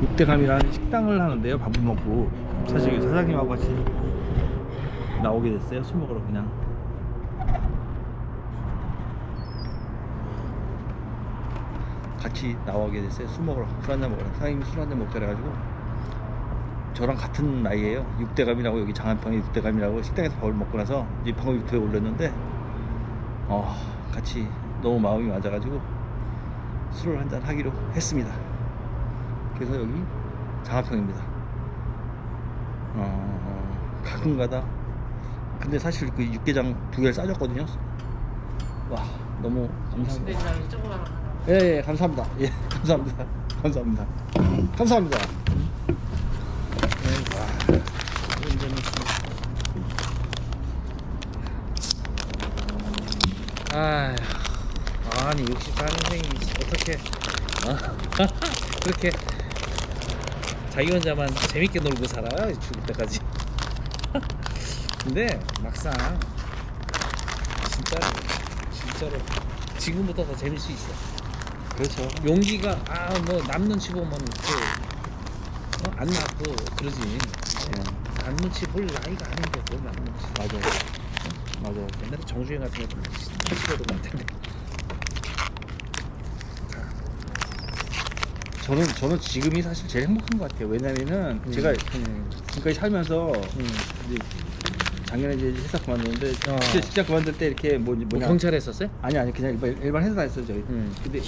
육대감이라는 식당을 하는데요. 밥을 먹고 사실 사장님하고 같이 나오게 됐어요. 술 먹으러 그냥. 같이 나오게 됐어요. 술 먹으러, 술 한잔 먹으러. 사장님이 술 한잔 먹자 그래가지고 저랑 같은 나이에요. 육대감이라고, 여기 장안평에 육대감이라고 식당에서 밥을 먹고 나서 이제 방금 유튜브에 올렸는데 같이 너무 마음이 맞아가지고 술을 한잔 하기로 했습니다. 그래서 여기 장안평입니다. 가끔가다. 근데 사실 그 육개장 2개를 싸줬거든요. 와, 너무 감사합니다. 예, 감사합니다. 예, 감사합니다. 감사합니다. 감사합니다. 아니 64년생이 어떻게 그렇게 자기 혼자만 재밌게 놀고 살아요 죽을 때까지. 근데 막상 진짜로 지금부터 더 재밌을 수 있어. 그렇죠. 용기가 뭐 남 눈치 보면 안 나고 그러지. 남 눈치 볼 나이가 아닌데 뭘 남 눈치. 맞아요. 옛날에 정주행 같은 거좀 하시거든 같은데. 저는 지금이 사실 제일 행복한 것 같아요. 왜냐면은 제가 지금까지 살면서 이제 작년에 이제 회사 그만뒀는데 진짜 그만둘 때 이렇게 뭐냐 경찰에 했었어요? 아니 그냥 일반 회사 다녔어요 저희. 근데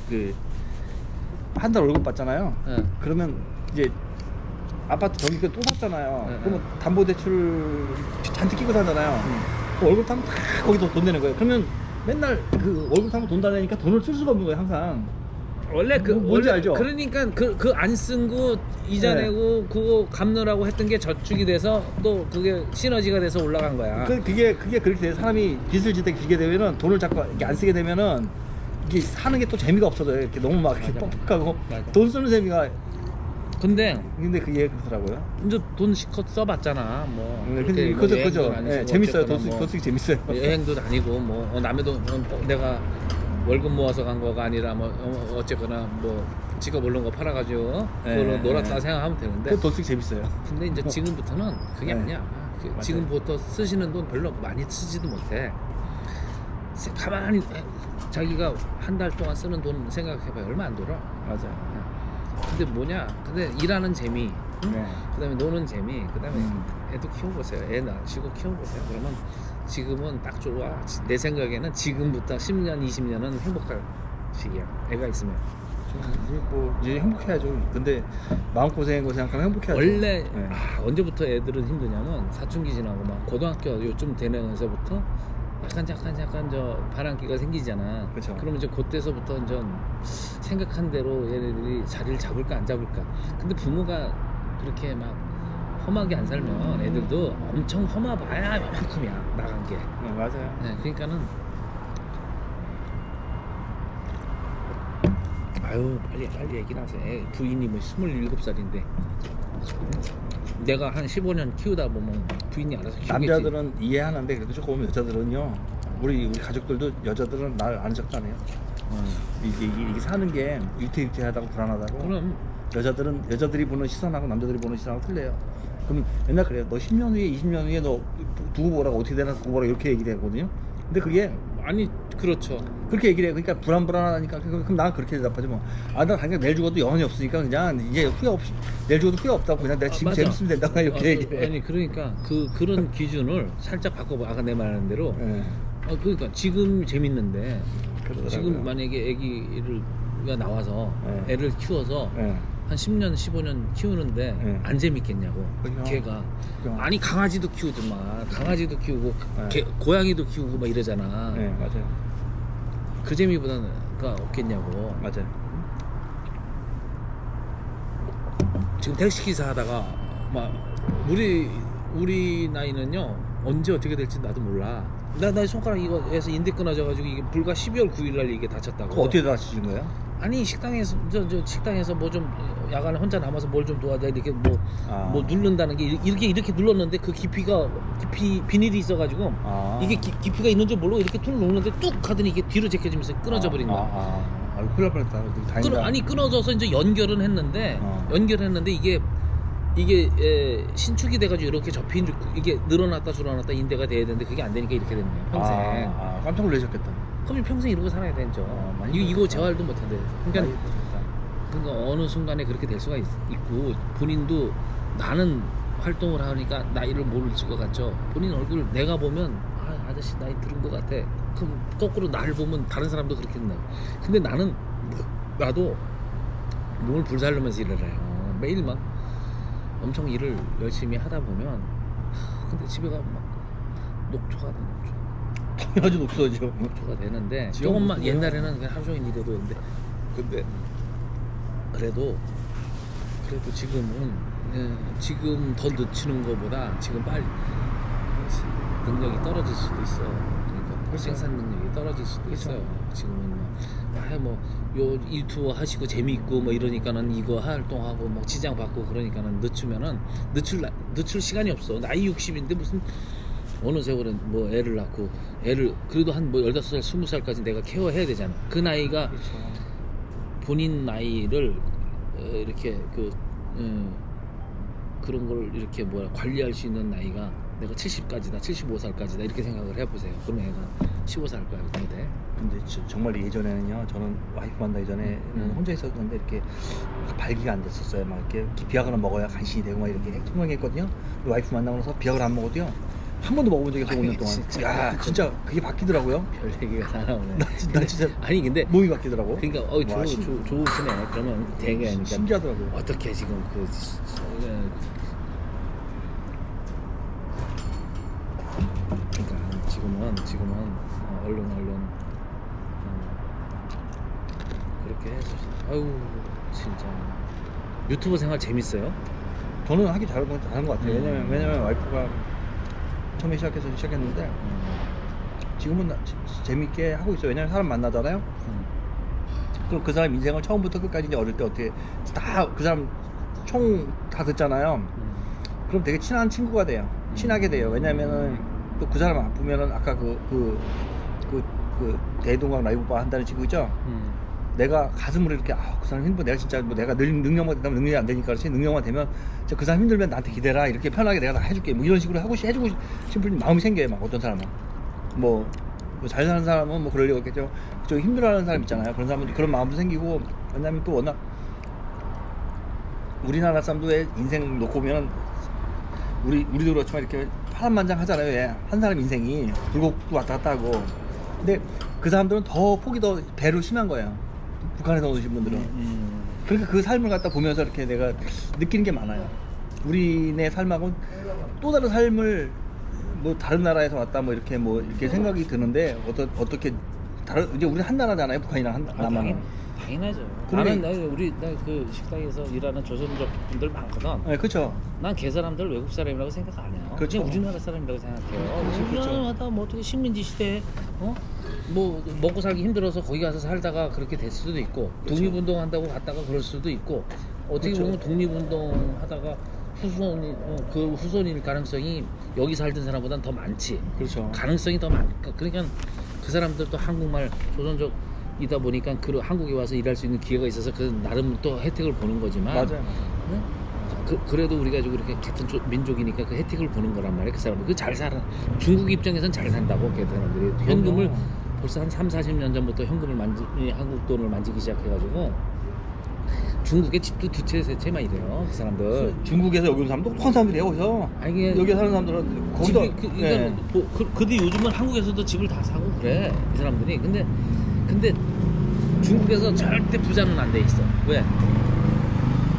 그 한 달 월급 받잖아요. 그러면 이제 아파트 전기세 또 샀잖아요. 그러면 담보대출 잔뜩 끼고 사잖아요. 그 월급 타면 다 거기서 돈 내는 거예요. 그러면 맨날 그 월급 타면 돈 다 내니까 돈을 쓸 수가 없는 거예요 항상. 원래 뭔지 알죠? 그러니까 그 안 쓴 거 이자 내고 그거 갚느라고 했던 게 저축이 돼서 또 그게 시너지가 돼서 올라간 거야. 그게 그렇게 돼. 사람이 빚을 지게 되면은 돈을 자꾸 이렇게 안 쓰게 되면은 이게 사는 게 또 재미가 없어져요. 이렇게 너무 막 이렇게 뻑뻑하고 돈 쓰는 재미가. 근데 그게 그렇더라고요. 이제 돈 실컷 써봤잖아. 뭐 근데 그죠. 예, 재밌어요. 돈 쓰기 재밌어요. 여행도 다니고 뭐 남의 돈 내가 월급 모아서 간 거가 아니라 뭐 어쨌거나 뭐 지가 모르는 거 팔아가지고 그걸로 놀았다 생각하면 되는데. 그 돈 쓰기 재밌어요. 근데 이제 지금부터는 그게 아니야. 지금부터 쓰시는 돈 별로 많이 쓰지도 못해. 가만히 자기가 한 달 동안 쓰는 돈 생각해봐요. 얼마 안 들어. 맞아요. 근데 뭐냐? 근데 일하는 재미, 네. 그다음에 노는 재미, 그다음에 애도 키워보세요. 애 낳으시고 키워보세요. 그러면 지금은 딱 좋아. 내 생각에는 지금부터 10년, 20년은 행복할 시기야. 애가 있으면. 이제 행복해야죠. 근데 마음고생한 거 생각하면 행복해야죠. 원래 언제부터 애들은 힘드냐면 사춘기 지나고 막 고등학교 요즘 되면서부터 약간 저 바람기가 생기잖아. 그쵸. 그러면 이제 그때서부터 이제 생각한 대로 얘네들이 자리를 잡을까 안 잡을까. 근데 부모가 그렇게 막 험하게 안 살면 애들도 엄청 험해봐야 이만큼이야 나간 게. 맞아요. 네, 그러니까는 빨리 얘기를 하세요. 부인이 뭐 27살인데 내가 한 15년 키우다 보면 부인이 알아서 키우겠지. 남자들은 이해하는데 그래도 조금 여자들은요. 우리 가족들도 여자들은 날 아는 척도 안 해요. 이게 사는 게 위태위태하다고 불안하다고. 그럼 여자들이 보는 시선하고 남자들이 보는 시선하고 틀려요. 그럼 맨날 그래요. 너 10년 후에 20년 후에 너 두고 보라고 어떻게 되나 두고 보라고 이렇게 얘기를 하거든요. 근데 그게 아니 그렇죠. 그렇게 얘기를 해. 그러니까 불안하니까. 그럼 난 그렇게 대답하지 뭐. 나 당장 내일 죽어도 영혼이 없으니까 그냥 이제 후회 없이 내일 죽어도 후회 없다고 그냥 내가 지금 재밌으면 된다고 이렇게 얘기를 해. 아니 그러니까 그런 기준을 살짝 바꿔봐. 아까 내 말하는 대로. 그러니까 지금 재밌는데 그러더라고요. 지금 만약에 애기가 나와서 애를 키워서 한 10년 15년 키우는데 안 재밌겠냐고. 걔가 아니 강아지도 키우더만 강아지도 키우고 고양이도 키우고 막 이러잖아. 네, 맞아요. 그 재미보다는 없겠냐고. 맞아요. 지금 택시기사 하다가 막 우리 나이는요 언제 어떻게 될지 나도 몰라. 나 손가락 이거에서 인대 끊어져가지고 이게 불과 12월 9일날 이게 다쳤다고. 그거 어떻게 다치신 거예요? 아니 식당에서 저 식당에서 뭐 좀 야간에 혼자 남아서 뭘 좀 도와줘 이렇게 뭐 누른다는 게 이렇게 눌렀는데 그 비닐이 있어가지고 이게 깊이가 있는 줄 모르고 이렇게 툭 놓는데 뚝 하더니 이게 뒤로 제껴지면서 끊어져 버린 거야. 아, 큰일 날 뻔했다. 다행이다. 아니 끊어져서 이제 연결은 했는데 이게 신축이 돼가지고 이렇게 접힌 이게 늘어났다 줄어났다 인대가 돼야 되는데 그게 안 되니까 이렇게 됐네요. 평생. 깜짝 놀라셨겠다. 그럼 평생 이러고 살아야 되죠. 이거 재활도 못한대. 그러니까 어느 순간에 그렇게 될 수가 있고 본인도 나는 활동을 하니까 나이를 모를 것 같죠. 본인 얼굴 내가 보면 아저씨 나이 들은 것 같아. 그럼 거꾸로 나를 보면 다른 사람도 그렇게 된다고. 근데 나도 몸을 불살르면서 일을 해요. 매일 막 엄청 일을 열심히 하다 보면 근데 집에 가면 막 녹초가 돼. 아주 녹초죠. 녹초가 되는데 조금만 옛날에는 그냥 하루 종일 일해도 되는데 근데 그래도 지금 더 늦추는 것보다 지금 빨리 능력이 떨어질 수도 있어. 그러니까 생산 능력이 떨어질 수도 있어요. 지금은 요 유튜브 하시고 재미있고 뭐 이러니까는 이거 활동하고 뭐 지장 받고 그러니까는 늦추면은 늦출 시간이 없어. 나이 60인데 무슨 어느 세월에 뭐 애를 낳고 애를 그래도 한 뭐 15살 20살까지 내가 케어해야 되잖아. 그 나이가 그렇죠. 본인 나이를 이렇게 그런 걸 이렇게 관리할 수 있는 나이가 내가 70까지다 75살까지다 이렇게 생각을 해보세요. 그러면 애가 15살까지 돼. 근데 정말 예전에는요, 저는 와이프 만나기 전에는 혼자 있었는데 이렇게 발기가 안 됐었어요. 막 이렇게 비약을 먹어야 간신히 되고 막 이렇게 통통했거든요. 와이프 만나고 나서 비약을 안 먹어도요 한 번도 먹어본 적이 없어. 5년 동안. 진짜 그게 바뀌더라고요. 별 얘기가 다 나오네. 나 진짜 아니 근데 몸이 바뀌더라고. 그러니까 좋으시네. 그러면 되게 그러니까 신기하더라고요. 어떻게 지금 그러니까 지금은 얼른 그렇게 해서 아유 진짜 유튜브 생활 재밌어요? 저는 하기 잘한 것 같아요. 왜냐면 와이프가 처음에 시작했는데 지금은 재밌게 하고 있어요. 왜냐면 사람 만나잖아요. 그럼 그 사람 인생을 처음부터 끝까지 이제 어릴 때 어떻게 다 그 사람 총 다 듣잖아요. 그럼 되게 친한 친구가 돼요. 친하게 돼요. 왜냐면은 또 그 사람 아프면은 아까 그 대동강 라이브바 한다는 친구 있죠. 내가 가슴으로 이렇게 그 사람 힘들어 내가 진짜 뭐 내가 능력만 된다면 능력이 안 되니까 그렇지 능력만 되면 그 사람 힘들면 나한테 기대라 이렇게 편하게 내가 다 해줄게 뭐 이런 식으로 해주고 싶은 마음이 생겨요. 막 어떤 사람은 뭐 잘 사는 사람은 뭐 그러려고 했겠죠. 좀 힘들어하는 사람 있잖아요. 그런 사람은 그런 마음도 생기고 왜냐면 또 워낙 우리나라 사람들의 인생 놓고 보면 우리도 그렇지만 이렇게 파란만장 하잖아요. 예. 한 사람 인생이 불곡도 왔다 갔다 하고 근데 그 사람들은 더 폭이 더 배로 심한 거예요. 북한에서 오신 분들은 그러니까 그 삶을 갖다 보면서 이렇게 내가 느끼는 게 많아요. 우리네 삶하고는 또 다른 삶을 뭐 다른 나라에서 왔다 뭐 이렇게 생각이 드는데 어떻게 이제 우리 한 나라잖아요. 북한이랑 남한은. 당연하죠. 나는 그 식당에서 일하는 조선족 분들 많거든. 네, 그렇죠. 난 걔 사람들 외국 사람이라고 생각 안 해요. 그렇죠. 그냥 우리나라 사람이라고 생각해요. 우리나라마다 뭐 어떻게 식민지 시대에 뭐 먹고 살기 힘들어서 거기 가서 살다가 그렇게 됐을 수도 있고 그렇죠. 독립운동 한다고 갔다가 그럴 수도 있고 어떻게 그렇죠. 보면 독립운동 하다가 후손일 가능성이 여기 살던 사람보다는 더 많지. 그렇죠. 가능성이 더 많으니까 그러니까 그 사람들도 한국말 조선족이다 보니까 한국에 와서 일할 수 있는 기회가 있어서 그 나름 또 혜택을 보는 거지만 맞아요. 네? 그래도 우리가 이렇게 같은 민족이니까 그 혜택을 보는 거란 말이에요. 그 사람들 잘 살아. 중국 입장에선 잘 산다고 그 사람들이 현금을 벌써 한 3-40년 전부터 현금을 한국 돈을 만지기 시작해가지고 중국의 집도 2채 3채만 이래요. 그 사람들. 중국에서 여기 온 사람 똑똑한 사람들이에요. 거기서. 여기 사는 사람들은 거기서. 근데 요즘은 한국에서도 집을 다 사고 그래. 이 사람들이. 근데 중국에서 절대 부자는 안 돼 있어. 왜?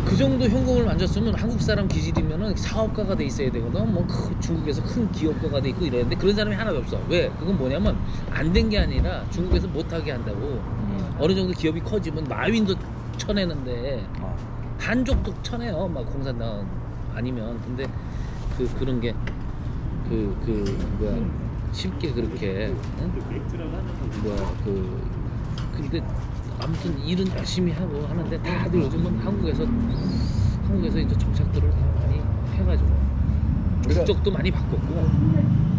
그 정도 현금을 만졌으면 한국 사람 기질이면은 사업가가 돼 있어야 되거든. 뭐 중국에서 큰 기업가가 돼 있고 이러는데 그런 사람이 하나도 없어. 왜? 그건 뭐냐면 안 된 게 아니라 중국에서 못하게 한다고. 어느 정도 기업이 커지면 마윈도 쳐내는데 한족도 쳐내요. 막 공산당 아니면. 근데 그런 게 쉽게 그렇게 근데 아무튼 일은 열심히 하고 하는데 다들 요즘은 한국에서 이제 정착들을 다 많이 해가지고 국적도 많이 바꿨고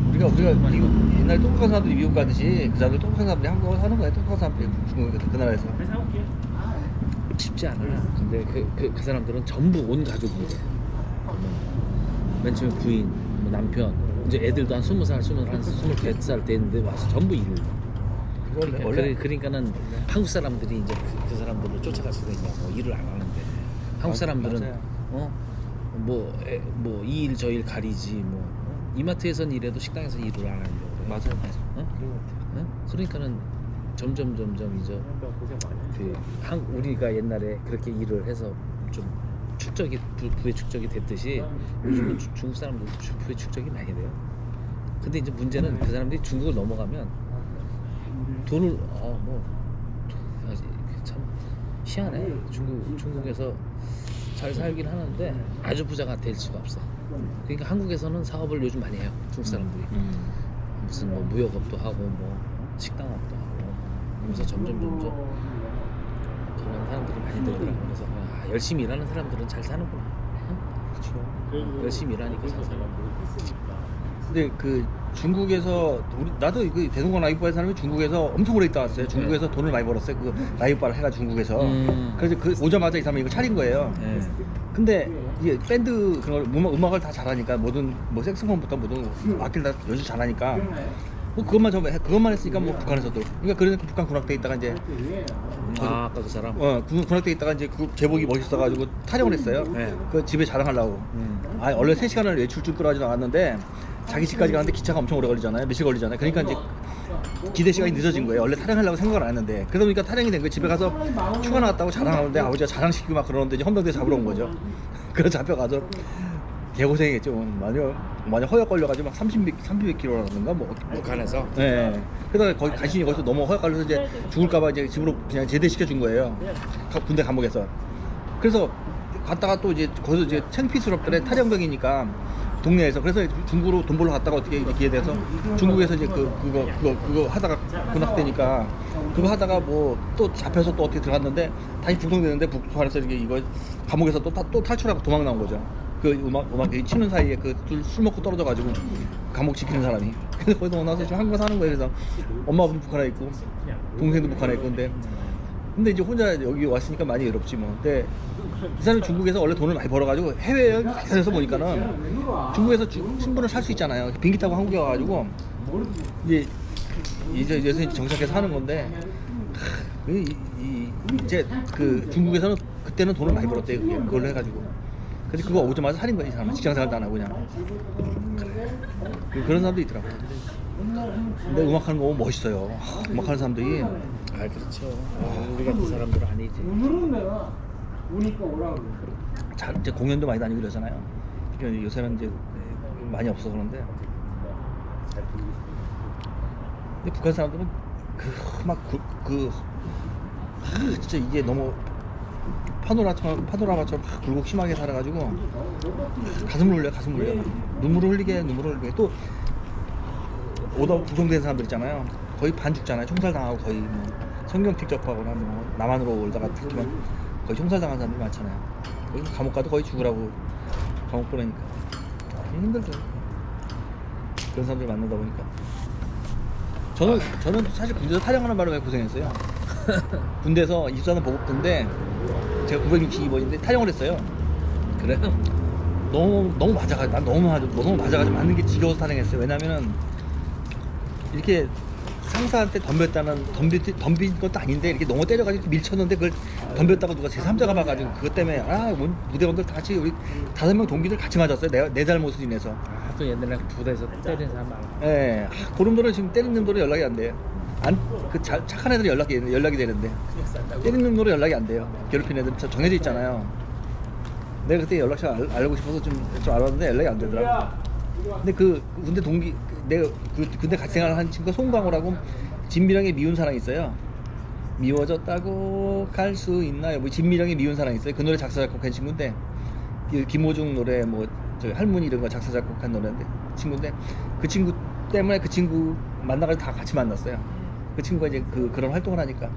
우리가 미국 옛날에 똑똑한 사람들이 미국 가듯이 그 사람들 똑똑한 사람들이 한국에 사는 거야. 똑똑한 사람들이 중국에 그 나라에서. 쉽지 않아. 근데 그 사람들은 전부 온 가족이 이제 맨 처음에 부인, 뭐 남편, 이제 애들도 한 20살, 25살 됐는데 와서 전부 일을. 그러니까는 한국 사람들이 이제 그 사람들을 쫓아갈 수가 있냐, 뭐 일을 안 하는데. 한국 사람들은 뭐 이 일 저 일 가리지 뭐 이마트에선 일해도 식당에서 일을 안 하려고. 맞아요. 그러니까는 점점 이제 우리가 옛날에 그렇게 일을 해서 좀 부의 축적이 됐듯이 요즘은 중국 사람들도 부의 축적이 많이 돼요. 근데 이제 문제는 그 사람들이 중국을 넘어가면 돈을 참 희한해. 중국에서 잘 살긴 하는데 아주 부자가 될 수가 없어. 그러니까 한국에서는 사업을 요즘 많이 해요. 중국 사람들이 무슨 뭐 무역업도 하고 뭐 식당업도 하고 그래서 점점 그런 사람들이 많이 늘더라고. 그래서 열심히 일하는 사람들은 잘 사는구나. 그렇죠. 열심히 일하니까 잘 사는 거야. 근데 그 중국에서 나도 그 대동강 라이브바에 사람이 중국에서 엄청 오래 있다 왔어요. 중국에서 돈을 많이 벌었어요. 그 라이브바를 해가지고 중국에서. 그래서 그 오자마자 이 사람이 이거 차린 거예요. 근데 이게 밴드 그런 걸 음악을 다 잘하니까 모든 뭐 색소폰부터 모든 악기를 다 연주 잘하니까 뭐 그것만 했으니까 뭐 북한에서도 그러니까 북한 군악대에 있다가 이제 아까 그 사람 군악대에 있다가 이제 그 제복이 멋있어가지고 탈영을 했어요. 그 집에 자랑하려고. 원래 3시간을 외출 줄 끌어가지도 않았는데 자기 집까지 가는데 기차가 엄청 오래 걸리잖아요. 며칠 걸리잖아요. 그러니까 이제 기대 시간이 늦어진 거예요. 원래 타령하려고 생각을 안 했는데 그러다 보니까 타령이 된 거예요. 집에 가서 휴가 나왔다고 자랑하는데 아버지가 자랑시키고 막 그러는데 이제 헌병대 잡으러 온 거죠. 그래서 잡혀가서 개고생했죠. 많이 허역 걸려가지고 막 300kg라든가 뭐 북한에서. 네. 그러다가 거기 간신히 거기서 너무 허역 걸려서 이제 죽을까봐 이제 집으로 그냥 제대시켜 준 거예요. 군대 감옥에서. 그래서 갔다가 또 이제 거기서 이제 창피스럽더래. 탈영병이니까 동네에서. 그래서 중국으로 돈 벌러 갔다가 어떻게 기회 돼서 중국에서 이제 그거 하다가 군악되니까 그거 하다가 뭐 또 잡혀서 또 어떻게 들어갔는데 다시 북송되는데 북한에서 이거 감옥에서 또 탈출하고 도망 나온 거죠. 그 음악 치는 사이에 그 술 먹고 떨어져가지고 감옥 지키는 사람이. 그래서 거기서 나와서 지금 한국에 사는 거예요. 그래서 엄마 아버지 북한에 있고 동생도 북한에 있고 근데 이제 혼자 여기 왔으니까 많이 외롭지 뭐. 근데 이 사람이 중국에서 원래 돈을 많이 벌어가지고 해외여행 다녀서 보니까는 중국에서 신분을 살 수 있잖아요. 비행기 타고 한국에 와가지고 이제 정착해서 하는 건데 이제 그 중국에서는 그때는 돈을 많이 벌었대요. 그걸로 해가지고. 근데 그거 오자마자 살인 거야. 이 사람은 직장생활도 안 하고 그냥. 그런 사람도 있더라고요. 근데 음악하는 거 보면 멋있어요. 음악하는 사람들이. 그렇죠. 우리 같은 사람들은 아니지. 이제 공연도 많이 다니고 이러잖아요. 그러니까 요새는 이제 많이 없어 그런데. 근데 북한 사람들은 진짜 이게 너무 파노라마처럼 굴곡 심하게 살아가지고 가슴을 울려. 눈물을 흘리게. 또 구성된 사람들 있잖아요. 거의 반 죽잖아요. 총살당하고 거의 뭐 성경틱 접하거나 뭐 남한으로 올다가 특히만 거의 총살당한 사람들이 많잖아요. 거기 감옥 가도 거의 죽으라고 감옥 보내니까 힘들죠. 그런 사람들 만나다 보니까 저는 사실 군대에서 탈영하는 바람에 고생했어요. 군대에서 입사는 보급대인데 제가 962번인데 탈영을 했어요. 그래요? 너무 맞아가지고 너무 맞아가지고 맞는 게 지겨워서 탈영했어요. 왜냐면은 이렇게 상사한테 덤빈 것도 아닌데 이렇게 너무 때려가지고 밀쳤는데 그걸 덤볐다고 누가 제3자가 봐가지고 그것 때문에 무대원들 다 같이 우리 5명 동기들 같이 맞았어요. 내 잘못을 인해서. 또 옛날에 부대에서 때린 사람 많아. 예. 그런 놈들은 지금 때리는 놈들은 연락이 안 돼요. 착한 애들은 연락이 되는데 때리는 놈들은 연락이 안 돼요. 괴롭히는 애들 정해져 있잖아요. 내가 그때 연락처 알고 싶어서 좀 알았는데 연락이 안 되더라고. 근데 그 군대 동기 내가 군대 같이 생활한 친구가 송강호라고 진미령의 미운 사랑이 있어요. 미워졌다고 갈 수 있나요? 뭐 진미령의 미운 사랑이 있어요. 그 노래 작사 작곡한 친구인데 김호중 노래 뭐 저 할머니 이런 거 작사 작곡한 노래인데 친구인데 그 친구 때문에 그 친구 만나가지고 다 같이 만났어요. 그 친구가 이제 그런 활동을 하니까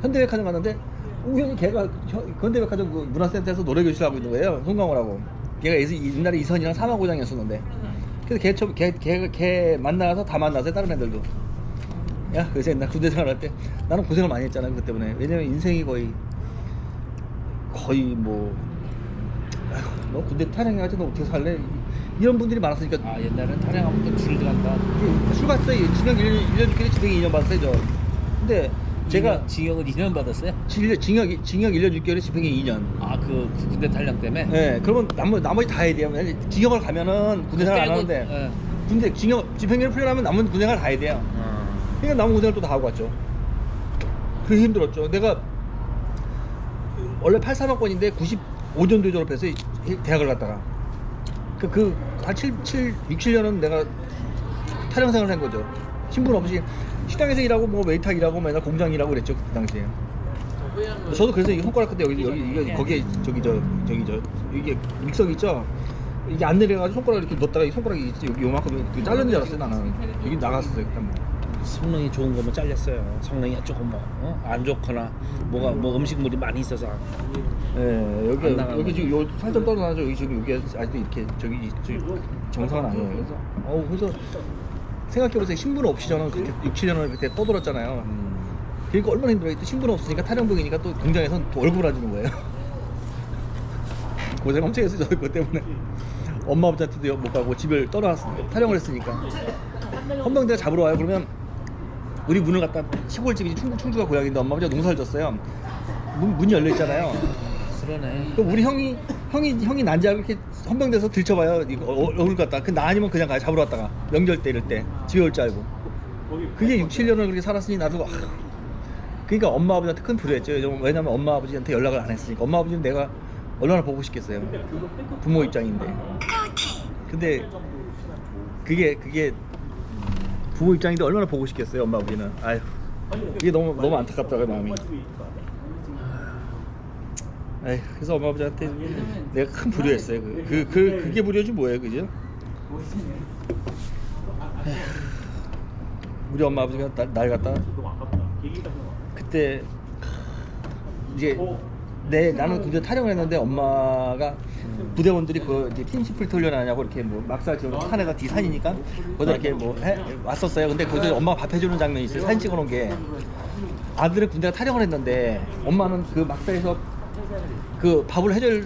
현대백화점 갔는데 우연히 걔가 현대백화점 그 문화센터에서 노래 교실을 하고 있는 거예요. 송강호라고. 걔가 옛날에 이선이랑 사마고장이었었는데 그래서 걔 만나서 다 만나서 다른 애들도. 야, 그래서 나 군대 생활할 때 나는 고생을 많이 했잖아 그것 때문에. 왜냐면 인생이 거의 뭐 아휴, 너 군대 탈영해가지고 너 어떻게 살래? 이런 분들이 많았으니까. 아, 옛날엔 탈영하면 또 줄 들어간다. 술 갔어요. 징역 1년 죽기를 집행 2년 받았어요 저. 근데 제가 징역을 2년 받았어요? 징역 1년 6개월에 집행이 2년. 아, 그 군대 탈영 때문에? 네, 그러면 나머지 다 해야 돼요. 징역을 가면은 군대 생활 안 하는데 네. 군대 집행유예 풀려나면 남은 군대 생활 다 해야 돼요. 그러니까 남은 군생활 또 다 하고 왔죠. 그게 힘들었죠. 내가 원래 83학번인데 95년도에 졸업해서 대학을 갔다가 한 6, 7년은 내가 탈영 생활을 한 거죠. 신분 없이 식당에서 일하고 뭐 웨이터 일하고 맨날 공장 일하고 그랬죠 그 당시에. 저도 그래서 이 손가락 끝에 여기 거기에 이게 믹서기 있죠. 이게 안 내려가지고 손가락 이렇게 넣었다가 이 손가락이 여기 요만큼 잘린 줄 알았어요 나는. 여기 나갔었어요 그냥 뭐. 성능이 좋은 거면 잘렸어요. 성능이 조금 안 좋거나 뭐 음식물이 많이 있어서. 네, 여기 지금 요 살짝 떨어나죠. 여기 지금 여기 아직도 이렇게 저기 정상은 아니에요. 그래서 생각해보세요. 신분 없이 저는 그때 6, 7년을 그때 떠돌았잖아요. 그러니까 얼마나 힘들어요. 신분 없으니까 탈영병이니까 또 공장에서 또 월급을 안 주는 거예요. 고생 엄청 했어요. 저 그것 때문에 엄마 아버지한테도 못 가고 집을 떠나왔으니까 탈영을 했으니까. 헌병대가 잡으러 와요. 그러면 우리 문을 갖다 시골집이 충주가 고향인데 엄마 아버지가 농사를 졌어요. 문이 열려 있잖아요. 그러네. 그럼 우리 형이 난지 알고 이렇게 헌병대에서 들춰봐요. 이거 얼굴 갖다. 나 아니면 그냥 가요. 잡으러 왔다가 명절 때 이럴 때 집에 올 줄 알고. 그게 6, 7년을 그렇게 살았으니 나도 그러니까 엄마 아버지한테 큰 불효했죠. 왜냐면 엄마 아버지한테 연락을 안 했으니까. 엄마 아버지는 내가 얼마나 보고 싶겠어요. 부모 입장인데. 근데 그게 부모 입장인데 얼마나 보고 싶겠어요 엄마 아버지는. 아휴, 이게 너무 안타깝더라고요 마음이. 에휴, 그래서 엄마 아버지한테 내가 큰 불효했어요. 그게 불효지 뭐예요, 그죠? 에휴, 우리 엄마 아버지가 날 갖다 그때 이제 나는 군대 탈영을 했는데 엄마가 부대원들이 이제 팀시플트 훈련하냐고 이렇게 뭐 막사 지금 산에다 산이니까 거기다 이렇게 왔었어요. 근데 거기서 엄마가 밥 해주는 장면이 있어요. 사진 찍어놓은 게. 아들은 군대가 탈영을 했는데 엄마는 그 막사에서 그 밥을 해줄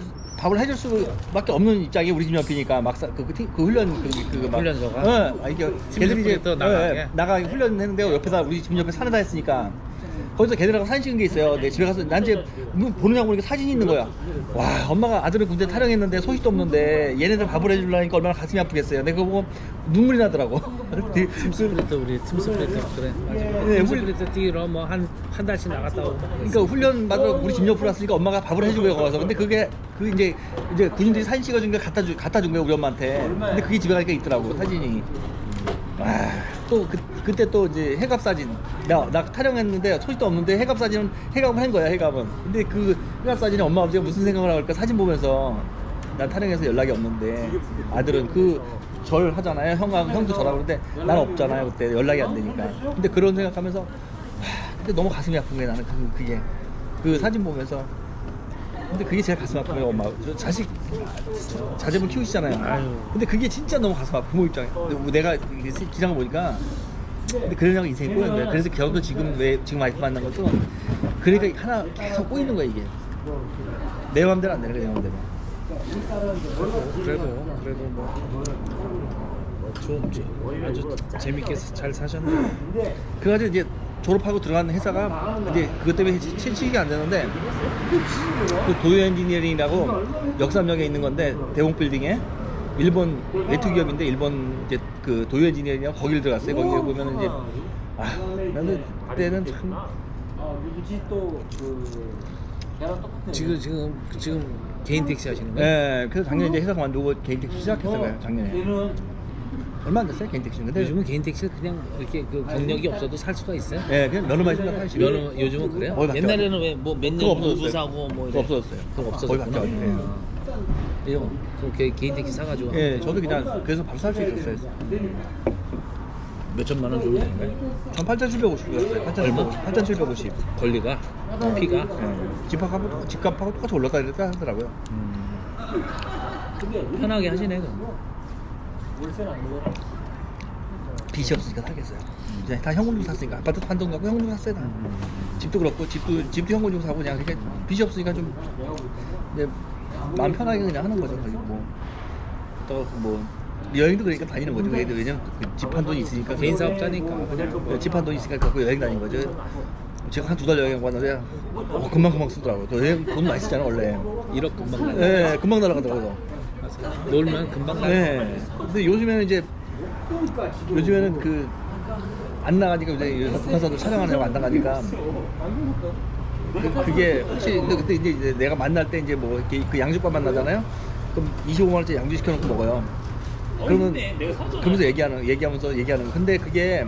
수밖에 없는 입장이 우리 집 옆이니까 막사 그 훈련소가. 이게 걔들이 이제 나가 훈련했는데 옆에다 우리 집 옆에 산에다 했으니까. 거기서 걔들하고 사진 찍은 게 있어요. 내 집에 가서 난 이제 보느냐고 보니까 사진이 있는 거야. 와, 엄마가 아들을 군대 탈영했는데 소식도 없는데 얘네들 밥을 해주려니까 얼마나 가슴이 아프겠어요. 내가 그거 보고 눈물이 나더라고. 팀스프리트 우리 팀스프리트 그래. 네, 팀스프리트 뛰러 뭐 한 달씩 나갔다 오고. 그러니까 훈련 받으러 우리 집 옆으로 왔으니까 엄마가 밥을 해주고요 거기서. 근데 그게 이제 군인들이 사진 찍어준 게 갖다 준 거예요 우리 엄마한테. 근데 그게 집에 가니까 있더라고 사진이. 또 그때 또 이제 해갑 사진 나 탈영했는데 소식도 없는데 해갑 사진은 해갑을 한 거야 해갑은. 근데 그 해갑 사진에 엄마 아버지가 무슨 생각을 할까 사진 보면서 난 탈영해서 연락이 없는데 아들은 그 절 하잖아요. 형도 절하고 그러는데 난 없잖아요 그때 연락이 안 되니까. 근데 그런 생각하면서 근데 너무 가슴이 아픈 거야 나는 그게 그 사진 보면서. 근데 그게 제일 가슴 아픈 거예요 엄마. 자식 자제분 키우시잖아요. 근데 그게 진짜 너무 가슴 아파 부모 입장에. 내가 기장을 보니까 근데 그러냐고 인생이 꼬이는 거야. 그래서 저도 지금 와이프 만난 것도 그러니까 하나 계속 꼬이는 거야 이게. 내 맘대로 안 되는 거야 내 맘대로. 그래도 좀 아주 재밌게 잘 사셨네. 그래가지고 이제 졸업하고 들어간 회사가 이제 그것 때문에 취직이 안 되는데 그 도요 엔지니어링이라고 역삼역에 있는 건데 대공 빌딩에 일본 외투 기업인데 일본 이제 그 도요 엔지니어링이라고 거기를 들어갔어요. 거기 보면은 이제 나는 그때는 참 지금 개인 택시 하시는 거예요? 네, 그래서 작년에 이제 회사 그만두고 개인 택시 시작했어요. 작년에. 얼마 안 됐어요 개인 택시는. 근데 요즘은 개인 택시를 그냥 이렇게 그 경력이 없어도 살 수가 있어요? 네, 그냥 면허만 있으면 사실. 요즘은 그래요? 옛날에는 왜 뭐 몇 년 무사고 뭐 그거 없어졌어요. 그거 없어졌구나. 그 개인 택시 사가지고. 네, 저도 그냥 그래서 밥 살 수 있었어요. 몇 천만 원 정도 되는가요? 전 8,750이었어요. 8,750. 권리가? 피가? 네. 집값하고 똑같이 올랐다 이랬다 하더라고요. 편하게 하시네 그럼. 빚이 없으니까 살겠어요. 이제 다 현금 주고 샀으니까 아파트 한동 갖고 현금 주고 샀어요. 다. 집도 그렇고 집도 현금 주고 사고 그냥 그러니까 빚이 없으니까 좀 이제 마음 편하게 그냥 하는 거죠. 또 뭐 여행도 그러니까 다니는 거죠. 왜냐면 집 한 돈이 있으니까 개인 사업자니까 그냥 집 한 돈이 있으니까 갖고 여행 다니는 거죠. 제가 한 2달 여행 갔는데 금방 쓰더라고요. 또 여행 돈 많이 쓰잖아 원래. 1억 금방 나가. 네, 금방 날아가더라고요. 놀면 금방 나가. 네. 근데 요즘에는 그 안 나가니까 이제 북한사도 촬영하느라고 안 나가니까 그게 확실히 그때 이제 내가 만날 때 이제 뭐 이렇게 그 양주밥 만나잖아요. 그럼 25만 원짜리 양주 시켜놓고 먹어요. 그러면서 얘기하는 거. 근데 그게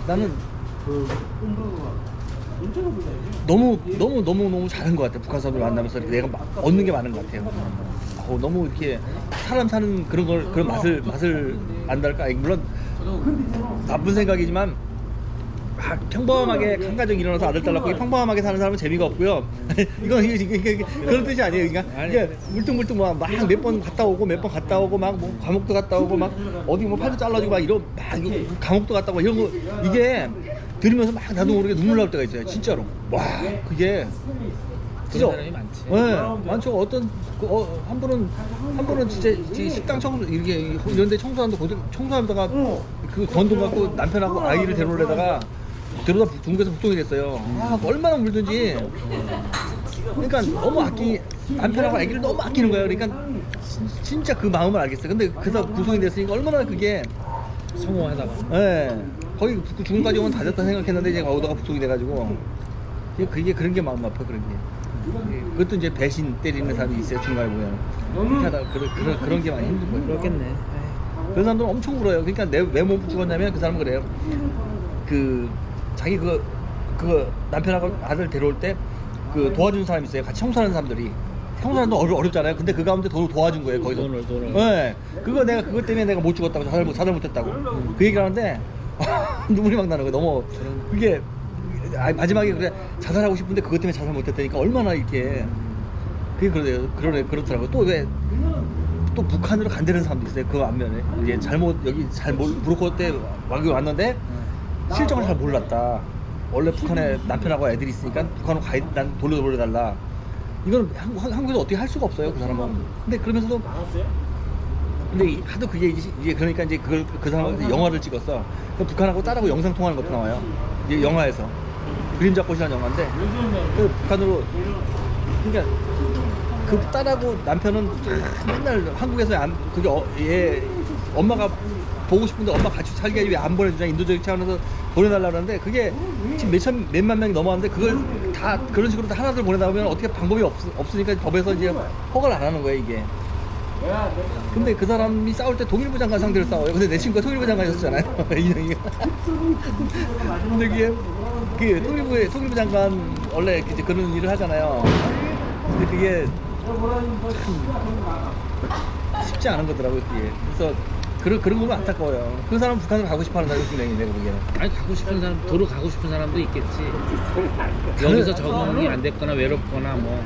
나는 너무 잘한 것 같아. 북한 사람들 만나면서 내가 얻는 게 많은 것 같아요. 너무 이렇게 사람 사는 그런 맛을 안달까? 물론 나쁜 생각이지만 평범하게 한 가족 일어나서 아들 딸 낳고 평범하게 사는 사람은 재미가 없고요. 이게 그런 뜻이 아니에요. 그러니까 이게 물뚱물뚱 막 몇 번 갔다 오고 막 뭐 감옥도 갔다 오고 막 어디 뭐 팔도 잘라지고 막 이런 막 감옥도 갔다 오고 이런 거 이게 들으면서 막 나도 모르게 눈물 나올 때가 있어요. 진짜로. 와 그게 그런 사람이 많지. 네, 많죠. 한 분은 진짜 식당 청소 이렇게 이런데 청소하다가 그 번 돈 갖고 남편하고 아이를 데려오려다가 중국에서 북송이 됐어요. 얼마나 물든지. 그러니까 남편하고 아기를 너무 아끼는 거예요. 그러니까 진짜 그 마음을 알겠어요. 근데 그래서 북송이 됐으니까 얼마나 그게 성공하다가. 네, 거의 중국까지 오면 다 됐다 생각했는데 이제 오다가 북송이 돼가지고 그게 그런 게 마음 아파. 그런 게. 그것도 이제 배신 때리는 사람이 있어요. 중간에 보면 그런 게 많이 힘든 거예요. 그렇겠네. 그런 사람들은 엄청 울어요. 그러니까 왜 못 죽었냐면 그 사람은 그래요. 자기 그 남편하고 아들 데려올 때 그 도와준 사람이 있어요. 같이 청소하는 사람들이. 청소하는 건 어렵잖아요. 근데 그 가운데 도와준 거예요. 거기서. 돈을. 네. 그것 때문에 내가 못 죽었다고 자살 못했다고. 그 얘기를 하는데 눈물이 막 나는 거예요. 너무 그게 마지막에 그래 자살하고 싶은데 그것 때문에 자살 못했다니까 얼마나 이렇게 그게 그렇더라고요. 또 북한으로 간다는 사람도 있어요. 그 안면에 이제 브로커 때 왔는데 실정을 잘 몰랐다. 원래 북한에 남편하고 애들이 있으니까 북한으로 난 돌려달라. 이건 한국에서 어떻게 할 수가 없어요. 그 사람은. 근데 그러면서도 근데 하도 그게 이제 그러니까 이제 그 사람한테 영화를 찍었어. 그 북한하고 딸하고 영상 통화하는 것도 나와요. 이제 영화에서 그림자꽃이라는 영화인데 그 북한으로 그러니까 그 딸하고 남편은 맨날 한국에서 얘 엄마가 보고 싶은데 엄마 같이 살게 하지 왜 안 보내주냐 인도적 차원에서 보내달라고 하는데 그게 지금 몇만 명이 넘어왔는데 그걸 다 그런 식으로 다 하나둘 보내다 보면 어떻게 방법이 없으니까 법에서 이제 허가를 안 하는 거예요 이게. 근데 그 사람이 싸울 때 통일부 장관 상대로 싸워요. 근데 내 친구가 통일부 장관이었잖아요. 이놈이. 근데 그게 통일부 장관 원래 이제 그런 일을 하잖아요. 근데 그게 참 쉽지 않은 거더라고요. 그게. 그래서 그런 거 보면 안타까워요. 그 사람 북한으로 가고 싶어하는 사람이 분명히 내가 보기에는. 아니 가고 싶은 사람 도로 가고 싶은 사람도 있겠지. 여기서 적응이 안 됐거나 외롭거나 뭐.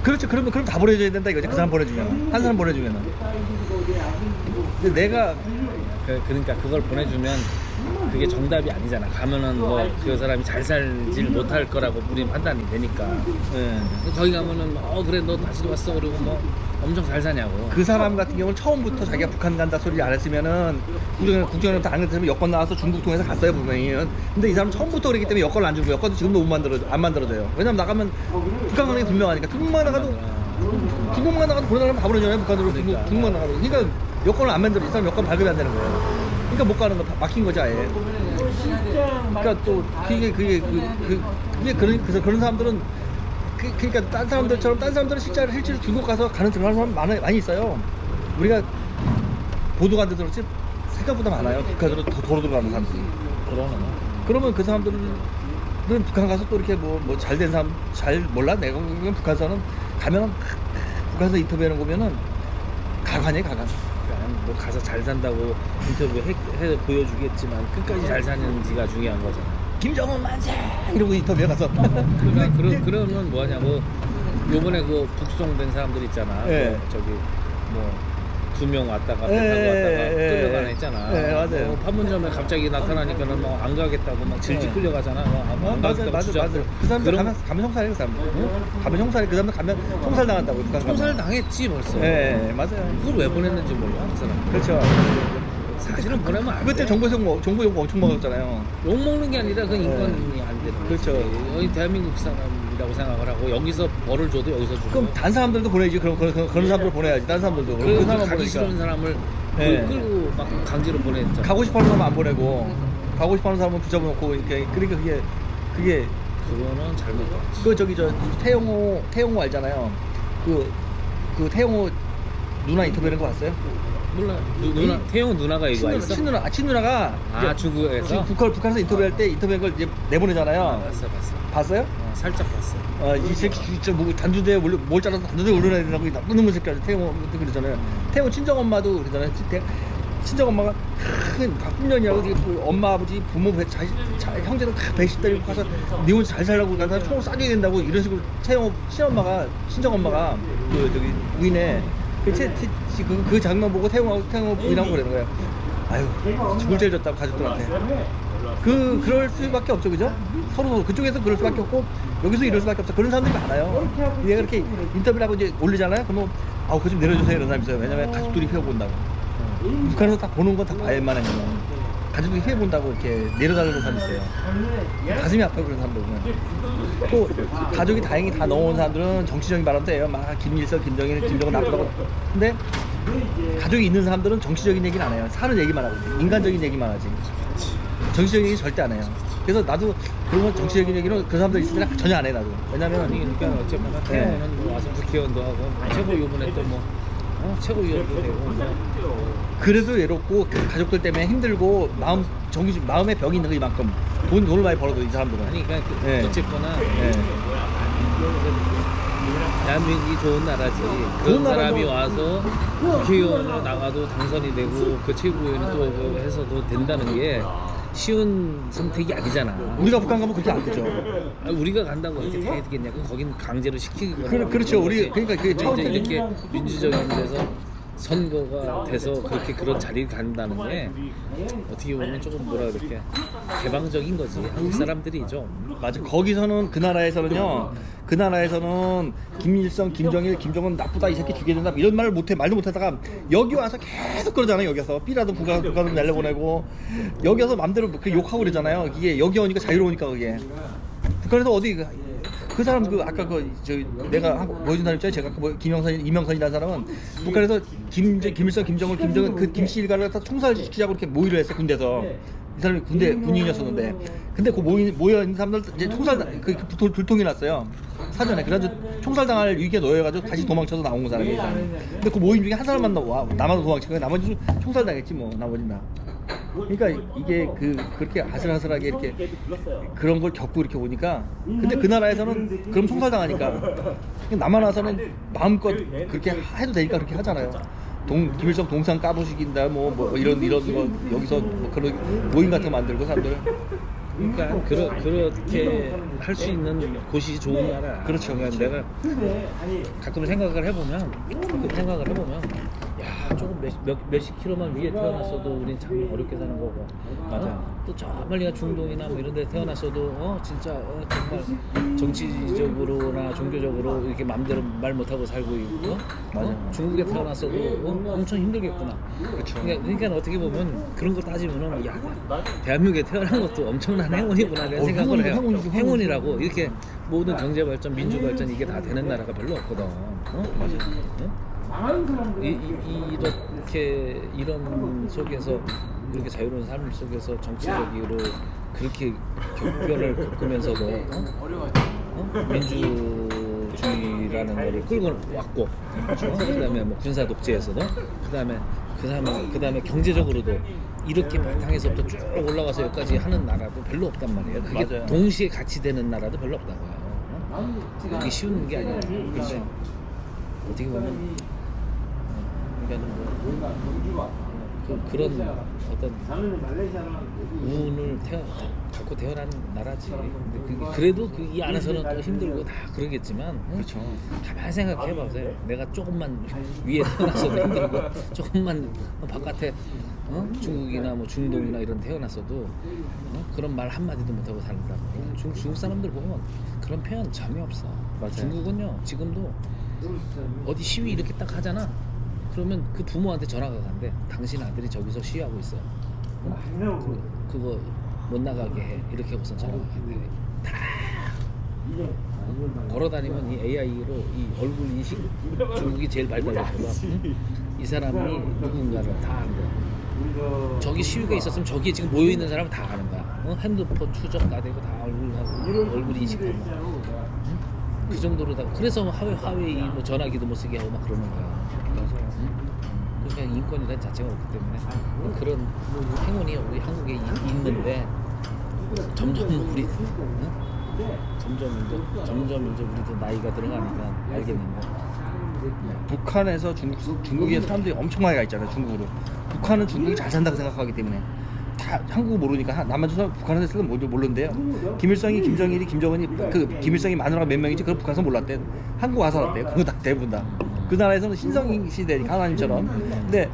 그렇죠. 그럼 다 보내줘야 된다 이거지. 그 사람 보내주면 한 사람 보내주면은. 근데 내가 그러니까 그걸 보내주면 그게 정답이 아니잖아. 가면은 뭐 그 사람이 잘 살지를 못할 거라고 우리는 판단이 되니까. 네. 거기 가면은 그래 너 다시 왔어 그리고 뭐 엄청 잘 사냐고. 그 사람 같은 경우는 처음부터 자기가 북한 간다 소리 안 했으면은 국정원부터 안 했으면 여권 나와서 중국 통해서 갔어요 분명히. 근데 이 사람 처음부터 그랬기 때문에 여권을 안 주고 여권도 지금도 안 만들어져요. 왜냐면 나가면 북한 가는 게 분명하니까 중국만 나가도 보내달라면 다 보내잖아요. 북한으로 중국만 나가도. 그러니까 여권을 안 만들어. 이 사람 여권 발급이 안 되는 거예요. 그러니까 못 가는 거 막힌 거지 아예. 그러니까 또 그런 사람들은 그러니까 딴 사람들은 실제로 중국 가서 들어가는 사람 많이 있어요. 우리가 보도가 안 들었지 생각보다 많아요. 북한으로 도로 들어가는 사람들이. 그러면 그 사람들은 북한 가서 또 이렇게 뭐 잘 된 사람 잘 몰라. 내가 보기엔 북한에서는 가면은 북한에서 인터뷰하는 거 보면은 가관이에요 가관. 뭐 가서 잘 산다고 인터뷰 해 보여주겠지만 끝까지 잘 사는지가 중요한 거잖아. 김정은 만세! 이러고 인터뷰에 가서. 그러니까 그러면 뭐하냐고 요번에 그 북송된 사람들 있잖아. 네. 저기 뭐 두 명 왔다가 배 타고 왔다가 끌려가나 했잖아. 네, 맞아요. 판문점에 갑자기 나타나니까는 뭐 안 가겠다고 막 질질 끌려가잖아. 안 가겠다고 맞아. 그 사람들 가면 형사래 그 사람들. 가면 형사래 그 사람들 가면 총살 당한다고. 총살 당했지 벌써. 네, 맞아요. 그걸 왜 보냈는지 몰라 그 사람. 그렇죠. 사실은 보내면 안 돼. 그때 정보 욕 엄청 먹었잖아요. 욕 먹는 게 아니라 그 인권이 안 되는. 그렇죠. 여기 대한민국 사람이라고 생각을 하고 여기서 벌을 줘도 여기서 주고. 그럼 다른 사람들도 보내야지. 그런 사람들 보내야지. 다른 사람들도. 그 사람 가기 싫은 사람을 끌고 막 강제로 보냈잖아. 가고 싶어하는 사람 안 보내고 가고 싶어하는 사람은 붙잡아놓고 이렇게. 그러니까 그게 그거는 잘못됐지. 그 저기 저 태용호 알잖아요. 그 태용호 누나 인터뷰 이런 거 봤어요? 몰라. 누나 태용 누나가 이거 있어? 친누나가 중국에서 북한에서 인터뷰할 때 인터뷰한 걸 이제 내보내잖아요. 봤어. 봤어요? 살짝 봤어. 이 새끼 진짜 뭐 단두대에 뭘 잘라서 단두대에 올려놔야 된다고 나쁜 놈의 새끼야. 태용 그러잖아요. 태용 친정 엄마도 그러잖아요. 친정 엄마가 큰 나쁜 년이라고 엄마 아버지 부모 형제들 다 배신 때리고 가서 네 혼자 잘 살라고 가서 총을 쏴줘야 된다고 이런 식으로 태용 친정 엄마가 그 저기 부인에 그 장면 보고 태용 부인하고 그러는 거예요. 아유 죽을 죄를 졌다고 가족들한테. 그럴 수밖에 없죠, 그죠? 서로 그쪽에서 그럴 수밖에 없고 여기서 이럴 수밖에 없어. 그런 사람들이 많아요. 얘가 그렇게 인터뷰를 하고 이제 올리잖아요. 그러면 그거 좀 내려주세요 이런 사람이 있어요. 왜냐면 가족들이 피해본다고. 북한에서 다 보는 건 다 봐야만 해요. 가족들이 피해본다고 이렇게 내려달라는 사람이 있어요. 가슴이 아파요 그런 사람들 보면. 또 가족이 다행히 다 넘어온 사람들은 정치적인 발언도 해요. 막 김일성, 김정은 나쁘다고. 근데 가족이 있는 사람들은 정치적인 얘기는 안 해요. 사는 얘기만 하고 인간적인 얘기만 하지. 정치적인 얘기 절대 안 해요. 그래서 나도 그런 건 정치적인 얘기는 그 사람들 있을 때 전혀 안 해 나도. 왜냐면 그러니까 어쨌거나 태용은 뭐 와서 국회의원도 하고 최고위원회 또 뭐 최고위원도 되고 그래도 외롭고 가족들 때문에 힘들고 마음의 병이 있는 거 이만큼 돈을 많이 벌어도 이 사람들은. 아니 그러니까 어쨌거나 대한민국이 좋은 나라지. 그런 사람이 와서 국회의원으로 나가도 당선이 되고 그 최고위원이 또 해서도 된다는 게 쉬운 선택이 아니잖아. 우리가 북한 가면 그렇게 안 되죠. 우리가 간다고 이렇게 돼야 되겠냐고. 거긴 강제로 시키고. 그렇죠. 그러니까 그게 이제 이렇게 민주적인 데서 선거가 돼서 그렇게 그런 자리를 간다는 게 어떻게 보면 조금 뭐라 그렇게 개방적인 거지. 한국 사람들이 좀. 맞아. 거기서는 그 나라에서는 김일성, 김정일, 김정은 나쁘다 이 새끼 죽여야 된다 이런 말도 못하다가 여기 와서 계속 그러잖아요. 여기서 B라도 북한으로 날려보내고 여기 와서 맘대로 그 욕하고 그러잖아요. 이게 여기 오니까 자유로우니까 그게. 북한에서 어디 그 사람 아까 내가 보여준 사람 있잖아요. 제가 아까 이명선이라는 사람은 북한에서 김일성, 김정은 그 김씨 일가를 다 총살시키자고 이렇게 모의를 했어. 군대에서. 이 사람이 군인이었었는데 근데 그 모여 있는 사람들 이제 불통이 났어요. 사전에. 그래가지고 총살당할 위기에 놓여가지고 다시 도망쳐서 나온 사람이. 근데 그 모임 중에 한 사람만 남아서 도망치고 나머지 총살당했지 뭐. 나머지 나. 그러니까 이게 그렇게 아슬아슬하게 이렇게 그런 걸 겪고 이렇게 오니까. 근데 그 나라에서는 그럼 총살당하니까 남한 와서는 마음껏 그렇게 해도 되니까 그렇게 하잖아요. 김일성 동상 까부시긴다 뭐 이런 거 여기서 뭐 그런 모임 같은 거 만들고 사람들. 그러니까 그렇게 할 수 있는 곳이 좋은 나라. 그렇죠. 그러니까 내가 가끔 생각을 해보면 야 조금 몇십 킬로만 위에 태어났어도 우린 참 어렵게 사는 거고. 맞아. 또 저 멀리가 중동이나 뭐 이런 데 태어났어도 진짜 정말 정치적으로나 종교적으로 이렇게 마음대로 말 못하고 살고 있고. 맞아. 중국에 태어났어도 엄청 힘들겠구나. 그렇죠. 그러니까 어떻게 보면 그런 거 따지면은 야 대한민국에 태어난 것도 엄청난 행운이구나 이런 생각을 해요. 행운이라고. 이렇게 모든 경제 발전, 민주 발전 이게 다 되는 나라가 별로 없거든. 맞아. 이렇게 이런 속에서 이렇게 자유로운 삶 속에서 정치적으로 그렇게 격변을 겪으면서도 민주주의라는 거를 끌고 왔고, 그다음에 뭐 군사 독재에서도, 그다음에 경제적으로도 이렇게 바탕에서부터 쭉 올라가서 여기까지 하는 나라도 별로 없단 말이에요. 그게 맞아요. 동시에 같이 되는 나라도 별로 없다고요. 그게 쉬운 게 아니에요. 어떻게 보면 그러니까 그런 어떤 운을 갖고 태어난 나라지. 근데 그래도 이 안에서는 또 힘들고 다 그러겠지만, 그렇죠. 가만히 생각해보세요. 내가 조금만 위에 태어났어도 힘들고, 조금만 바깥에 중국이나 뭐 중동이나 이런 태어났어도 그런 말 한마디도 못하고 산다. 중국 사람들 보면 그런 표현 전혀 없어. 맞아요. 중국은요 지금도 어디 시위 이렇게 딱 하잖아. 그러면 그 부모한테 전화가 간대. 당신 아들이 저기서 시위하고 있어. 그거 못 나가게 해. 이렇게 우선 전화가 간대. 다 걸어다니면 이 AI로 이 얼굴 인식, 중국이 제일 발달됐거든. 이 사람이 누군가를 다 안돼. 저기 시위가 있었으면 저기에 지금 모여 있는 사람은 다 아는 거야. 핸드폰 추적 다 되고 다 얼굴 인식하고. 그 정도로 다. 그래서 하웨이 뭐 전화기도 못 쓰게 하고 막 그러는 거야. 그러니까 인권이라는 자체가 없기 때문에 그런 행운이 우리 한국에 있는데 점점 우리 점점 이제 우리도 나이가 들어가니까 알겠는데. 북한에서 중국에 사람들이 엄청 많이 가 있잖아요. 중국으로. 북한은 중국이 잘 산다고 생각하기 때문에 다 한국어 모르니까 남한에서 북한에서 쓰는 모르는데요. 김일성이, 김정일이, 김정은이 김일성이 마누라가 몇 명인지 그걸 북한에서 몰랐대. 한국 와서 알았대요. 그거 다 대부분 다. 그 나라에서는 신성 시대니까 하나님처럼. 근데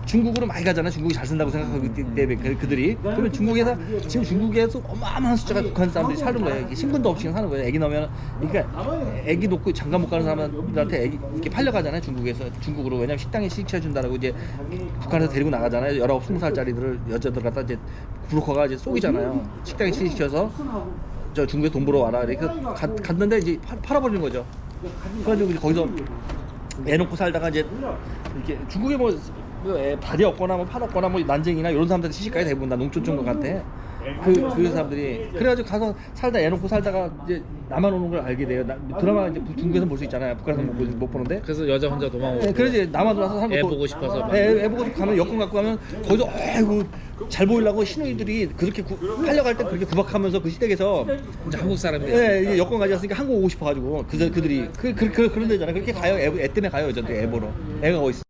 중국으로 많이 가잖아. 중국이 잘 쓴다고 생각하기 때문에 그들이. 그러면 지금 중국에서 어마어마한 숫자가 북한 사람들이 사는 거예요. 신분도 없이 사는 거예요. 애기 낳으면. 그러니까 애기 놓고 장가 못 가는 사람들한테 애기 이렇게 팔려가잖아요. 중국으로. 왜냐면 식당에 시켜준다라고 이제 북한에서 데리고 나가잖아요. 19, 20살짜리들을 여자들 갖다 이제 브로커가 이제 속이잖아요. 식당에 시켜서 저 중국에 돈 벌어 와라. 이렇게 갔는데 이제 팔아버리는 거죠. 그래가지고 이제 거기서 애 놓고 살다가 이제 이렇게 중국에 뭐 발이 없거나 뭐 팔 없거나 뭐 난쟁이나 이런 사람들 시집가요. 대부분 다 농촌 쪽한테 그 사람들이 그래가지고 가서 살다 애 놓고 살다가 이제 나만 오는 걸 알게 돼요. 드라마 이제 중국에서 볼 수 있잖아요. 북한에서 못 보는데. 그래서 여자 혼자 도망오고. 네, 그래서 이제 나만 들어서 사람들 애 보고 싶어서. 애 보고 가면 여권 갖고 가면 거기서 아이고 잘 보이려고 신우이들이 그렇게 팔려갈 때 그렇게 구박하면서 그 시댁에서 이제 한국 사람이. 네, 여권 가져갔으니까 한국 오고 싶어가지고 그들이 그런 데잖아요. 그렇게 가요. 애 때문에 가요. 여자들이 애 보러. 애가 어디 있어.